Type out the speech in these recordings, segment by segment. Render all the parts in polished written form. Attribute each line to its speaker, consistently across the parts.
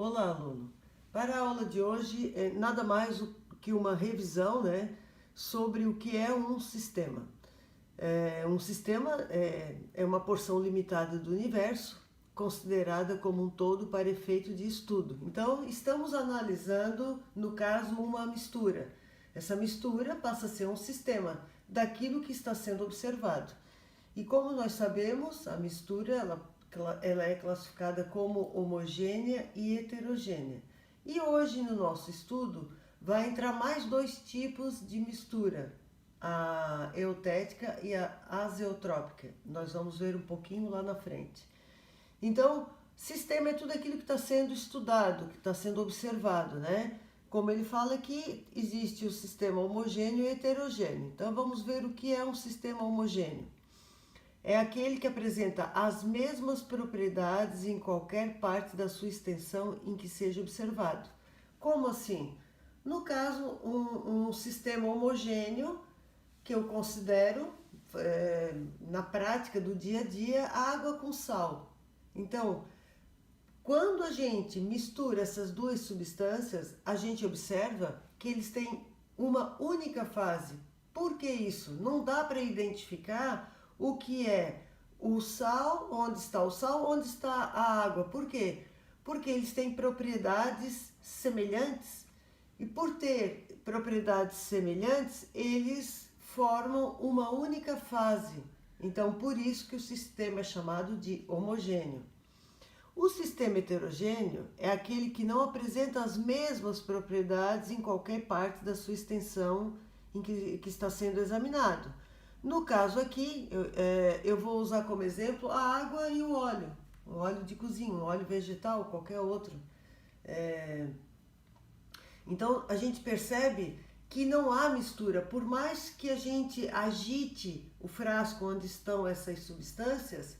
Speaker 1: Olá, aluno. Para a aula de hoje, nada mais que uma revisão, sobre o que é um sistema. Um sistema é uma porção limitada do universo, considerada como um todo para efeito de estudo. Então, estamos analisando, no caso, uma mistura. Essa mistura passa a ser um sistema daquilo que está sendo observado. E como nós sabemos, a mistura ela é classificada como homogênea e heterogênea. E hoje no nosso estudo vai entrar mais dois tipos de mistura, a eutética e a azeotrópica. Nós vamos ver um pouquinho lá na frente. Então, sistema é tudo aquilo que está sendo estudado, que está sendo observado, né? Como ele fala aqui, existe o sistema homogêneo e heterogêneo. Então, vamos ver o que é um sistema homogêneo. É aquele que apresenta as mesmas propriedades em qualquer parte da sua extensão em que seja observado. Como assim? No caso, um sistema homogêneo, que eu considero, na prática do dia a dia, água com sal. Então, quando a gente mistura essas duas substâncias, a gente observa que eles têm uma única fase. Por que isso? Não dá para identificar o que é o sal, onde está a água. Por quê? Porque eles têm propriedades semelhantes e por ter propriedades semelhantes, eles formam uma única fase. Então, por isso que o sistema é chamado de homogêneo. O sistema heterogêneo é aquele que não apresenta as mesmas propriedades em qualquer parte da sua extensão em que está sendo examinado. No caso aqui, eu vou usar como exemplo a água e o óleo de cozinha, o óleo vegetal, qualquer outro. Então, a gente percebe que não há mistura, por mais que a gente agite o frasco onde estão essas substâncias,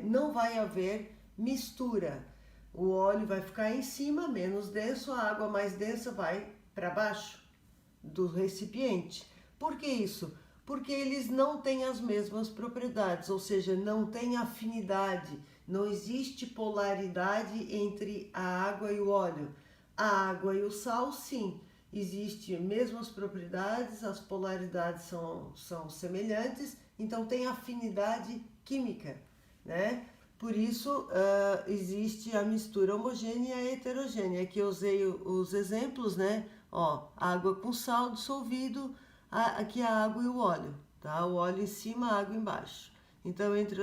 Speaker 1: não vai haver mistura. O óleo vai ficar em cima, menos denso, a água mais densa vai para baixo do recipiente. Por que isso? Porque eles não têm as mesmas propriedades, ou seja, não têm afinidade, não existe polaridade entre a água e o óleo. A água e o sal, sim, existem mesmas propriedades, as polaridades são semelhantes, então tem afinidade química, né? Por isso, existe a mistura homogênea e heterogênea. Aqui eu usei os exemplos, né? Ó, água com sal dissolvido, aqui a água e o óleo, tá? O óleo em cima, a água embaixo. Então, entre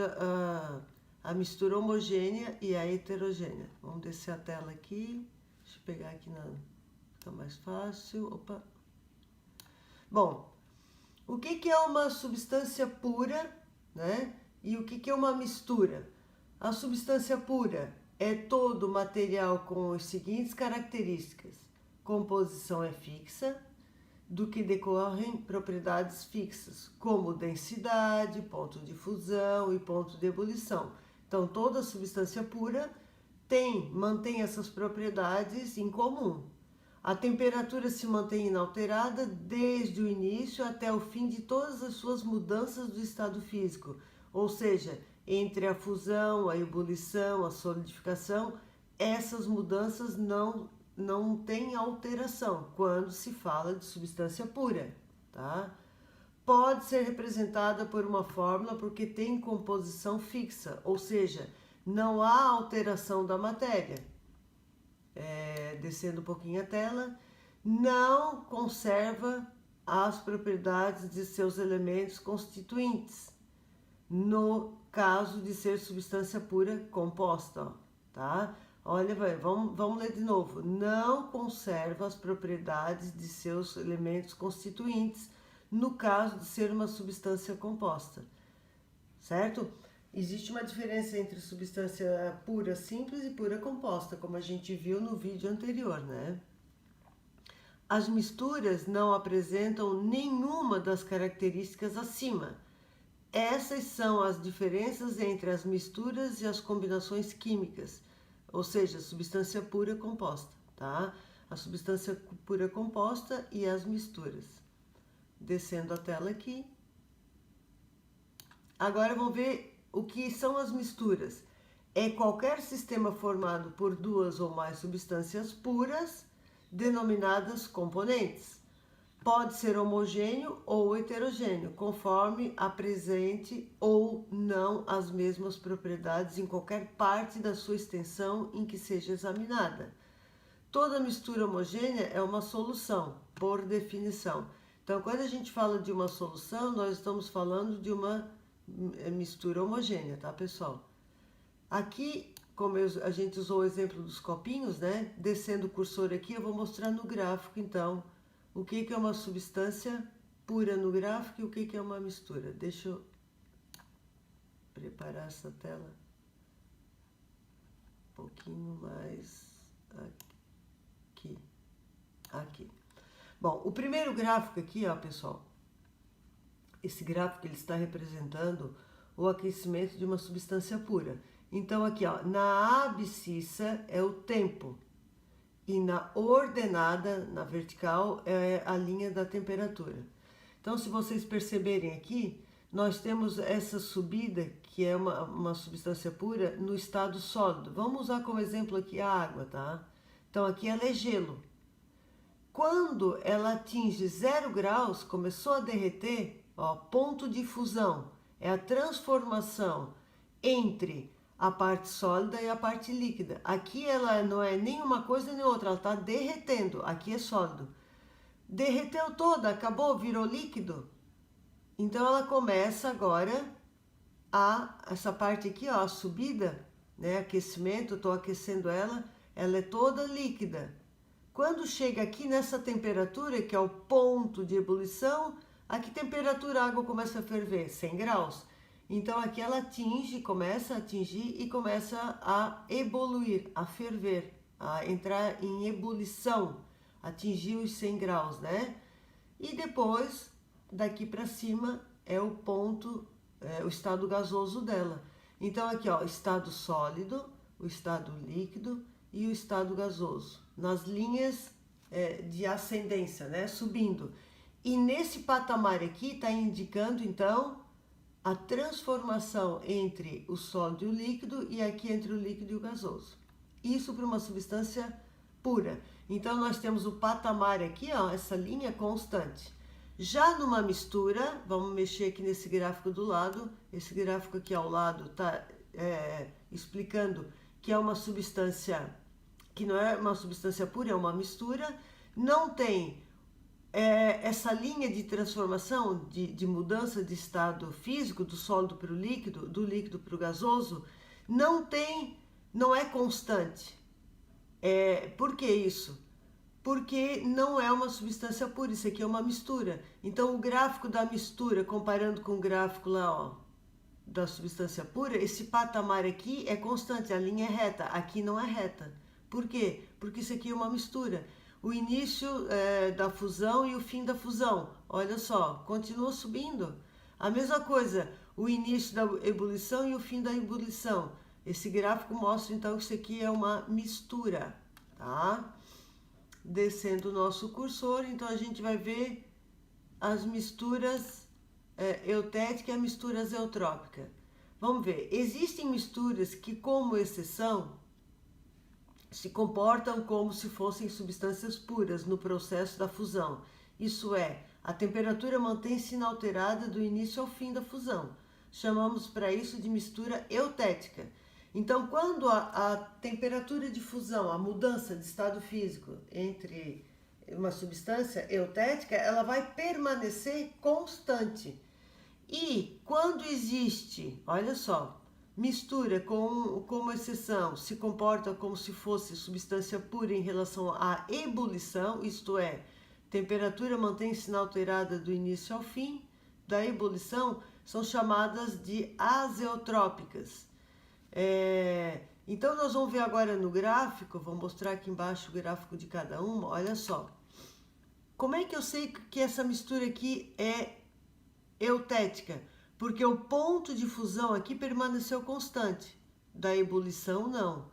Speaker 1: a mistura homogênea e a heterogênea. Vamos descer a tela aqui. Deixa eu pegar aqui, fica mais fácil. Opa! Bom, o que é uma substância pura, né? E o que é uma mistura? A substância pura é todo material com as seguintes características: composição é fixa, do que decorrem propriedades fixas, como densidade, ponto de fusão e ponto de ebulição. Então, toda substância pura mantém essas propriedades em comum. A temperatura se mantém inalterada desde o início até o fim de todas as suas mudanças do estado físico, ou seja, entre a fusão, a ebulição, a solidificação, essas mudanças não têm alteração quando se fala de substância pura, tá? Pode ser representada por uma fórmula porque tem composição fixa, ou seja, não há alteração da matéria. Descendo um pouquinho a tela, não conserva as propriedades de seus elementos constituintes, no caso de ser substância pura composta, ó, tá? Olha, vamos ler de novo. Não conserva as propriedades de seus elementos constituintes, no caso de ser uma substância composta, certo? Existe uma diferença entre substância pura simples e pura composta, como a gente viu no vídeo anterior, né? As misturas não apresentam nenhuma das características acima. Essas são as diferenças entre as misturas e as combinações químicas, ou seja, substância pura composta, tá? A substância pura composta e as misturas. Descendo a tela aqui. Agora vamos ver o que são as misturas. é qualquer sistema formado por duas ou mais substâncias puras, denominadas componentes. Pode ser homogêneo ou heterogêneo, conforme apresente ou não as mesmas propriedades em qualquer parte da sua extensão em que seja examinada. Toda mistura homogênea é uma solução, por definição. Então, quando a gente fala de uma solução, nós estamos falando de uma mistura homogênea, tá, pessoal? Aqui, como a gente usou o exemplo dos copinhos, né? Descendo o cursor aqui, eu vou mostrar no gráfico, então, o que é uma substância pura no gráfico e o que é uma mistura. Deixa eu preparar essa tela um pouquinho mais aqui. Bom, o primeiro gráfico aqui, ó, pessoal, esse gráfico ele está representando o aquecimento de uma substância pura. Então aqui, ó, na abscissa é o tempo e na ordenada, na vertical, é a linha da temperatura. Então, se vocês perceberem aqui, nós temos essa subida, que é uma substância pura, no estado sólido. Vamos usar como exemplo aqui a água, tá? Então, aqui ela é gelo. Quando ela atinge 0 graus, começou a derreter, ó, ponto de fusão, é a transformação entre a parte sólida e a parte líquida. Aqui ela não é nem uma coisa nem outra, ela está derretendo. Aqui é sólido. Derreteu toda, acabou, virou líquido. Então ela começa agora essa parte aqui, ó, a subida, né, aquecimento, estou aquecendo ela é toda líquida. Quando chega aqui nessa temperatura, que é o ponto de ebulição, a que temperatura a água começa a ferver? 100 graus. Então aqui ela começa a atingir e começa a evoluir, a ferver, a entrar em ebulição, atingir os 100 graus, né? E depois, daqui para cima, é o ponto, o estado gasoso dela. Então aqui, ó, estado sólido, o estado líquido e o estado gasoso, nas linhas de ascendência, né? Subindo. E nesse patamar aqui está indicando, então, a transformação entre o sólido e o líquido e aqui entre o líquido e o gasoso. Isso para uma substância pura. Então, nós temos o patamar aqui, ó, essa linha constante. Já numa mistura, vamos mexer aqui nesse gráfico do lado. Esse gráfico aqui ao lado está explicando que é uma substância, que não é uma substância pura, é uma mistura. Não tem essa linha de transformação, de mudança de estado físico, do sólido para o líquido, do líquido para o gasoso, não é constante. Por que isso? Porque não é uma substância pura, isso aqui é uma mistura. Então, o gráfico da mistura, comparando com o gráfico lá, ó, da substância pura, esse patamar aqui é constante, a linha é reta, aqui não é reta. Por quê? Porque isso aqui é uma mistura. O início da fusão e o fim da fusão. Olha só, continua subindo. A mesma coisa, o início da ebulição e o fim da ebulição. Esse gráfico mostra, então, que isso aqui é uma mistura, tá? Descendo o nosso cursor, então a gente vai ver as misturas eutética e a mistura zeotrópica. Vamos ver, existem misturas que, como exceção, se comportam como se fossem substâncias puras no processo da fusão. Isso é, a temperatura mantém-se inalterada do início ao fim da fusão. Chamamos para isso de mistura eutética. Então, quando a temperatura de fusão, a mudança de estado físico entre uma substância eutética, ela vai permanecer constante. E quando existe, olha só, mistura como exceção, se comporta como se fosse substância pura em relação à ebulição, isto é, temperatura mantém-se inalterada do início ao fim da ebulição, são chamadas de azeotrópicas. Então, nós vamos ver agora no gráfico, vou mostrar aqui embaixo o gráfico de cada uma, olha só. Como é que eu sei que essa mistura aqui é eutética? Porque o ponto de fusão aqui permaneceu constante, da ebulição não.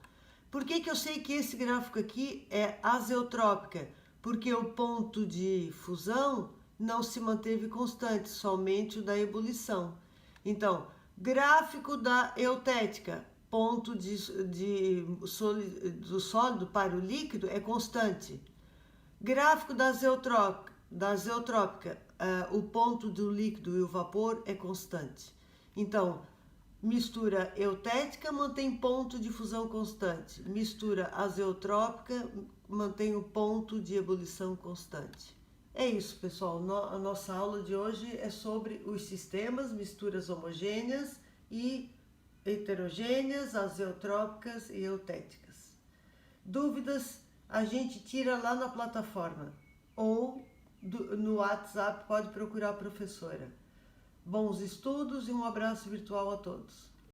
Speaker 1: Por que eu sei que esse gráfico aqui é azeotrópica? Porque o ponto de fusão não se manteve constante, somente o da ebulição. Então, gráfico da eutética, ponto do sólido para o líquido é constante. Gráfico da azeotrópica, o ponto do líquido e o vapor é constante. Então, mistura eutética mantém ponto de fusão constante. Mistura azeotrópica mantém o ponto de ebulição constante. É isso, pessoal. A nossa aula de hoje é sobre os sistemas, misturas homogêneas e heterogêneas, azeotrópicas e eutéticas. Dúvidas a gente tira lá na plataforma ou no WhatsApp, pode procurar a professora. Bons estudos e um abraço virtual a todos.